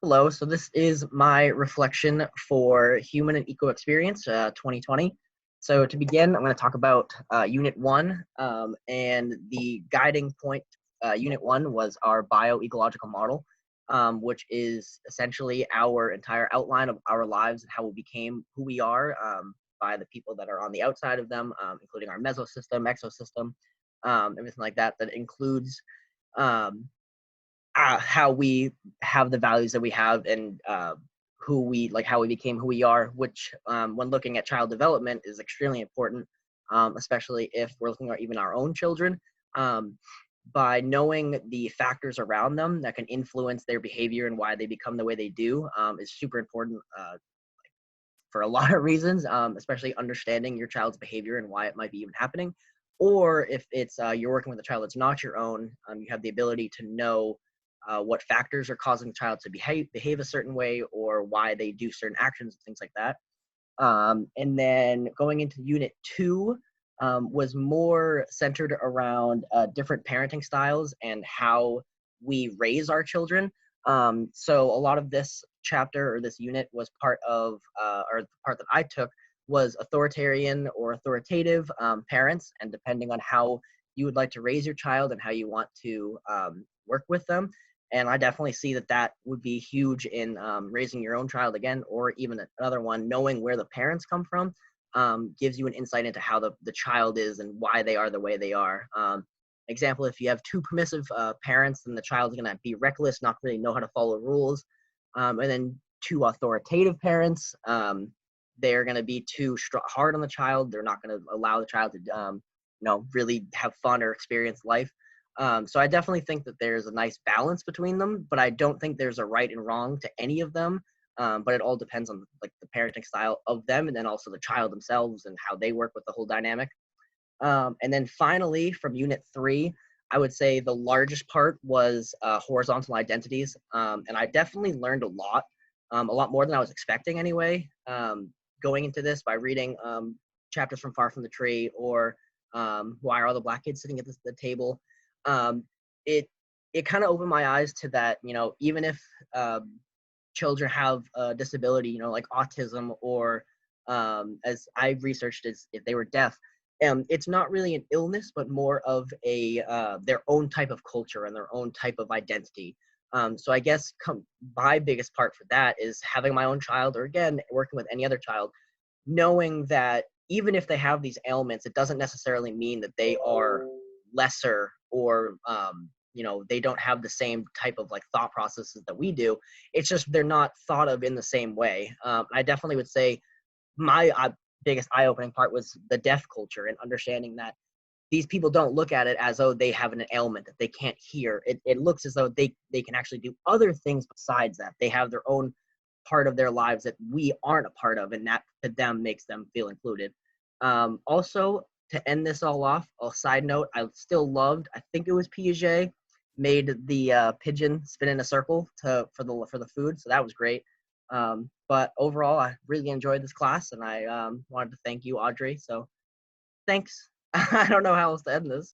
Hello, so this is my reflection for Human and Eco Experience 2020. So to begin, I'm going to talk about Unit 1, and the guiding point. Unit 1 was our bioecological model, which is essentially our entire outline of our lives and how we became who we are by the people that are on the outside of them, including our mesosystem, exosystem, everything like that. That includes um, how we have the values that we have and who we like, how we became who we are, which when looking at child development is extremely important, especially if we're looking at even our own children. Um, by knowing the factors around them that can influence their behavior and why they become the way they do is super important for a lot of reasons, especially understanding your child's behavior and why it might be even happening. Or if it's you're working with a child that's not your own, you have the ability to know what factors are causing the child to behave a certain way or why they do certain actions and things like that. And then going into Unit 2 was more centered around different parenting styles and how we raise our children. So a lot of this chapter or this unit was part of, or the part that I took was authoritarian or authoritative parents, and depending on how you would like to raise your child and how you want to work with them. And I definitely see that that would be huge in raising your own child again, or even another one, knowing where the parents come from gives you an insight into how the child is and why they are the way they are. Example, if you have two permissive parents, then the child's going to be reckless, not really know how to follow rules. And then two authoritative parents, they're going to be too hard on the child. They're not going to allow the child to, really have fun or experience life. So I definitely think that there's a nice balance between them, but I don't think there's a right and wrong to any of them. But it all depends on like the parenting style of them, and then also the child themselves and how they work with the whole dynamic. And then finally, from Unit 3, I would say the largest part was horizontal identities, and I definitely learned a lot more than I was expecting anyway. Going into this by reading chapters from Far from the Tree or Why Are All the Black Kids Sitting at the Table. um, it it kind of opened my eyes to that. Even if children have a disability, like autism, or as I researched, is if they were deaf, it's not really an illness, but more of a their own type of culture and their own type of identity. So I guess my biggest part for that is having my own child, or again working with any other child, knowing that even if they have these ailments, it doesn't necessarily mean that they are lesser, or they don't have the same type of like thought processes that we do. It's just they're not thought of in the same way. I definitely would say my biggest eye-opening part was the deaf culture and understanding that these people don't look at it as though they have an ailment that they can't hear. It looks as though they can actually do other things besides that. They have their own part of their lives that we aren't a part of, and that to them makes them feel included. Also, to end this all off, a side note, I still loved, I think it was Piaget made the pigeon spin in a circle for the food, so that was great. But overall, I really enjoyed this class, and I wanted to thank you, Audrey. So thanks. I don't know how else to end this.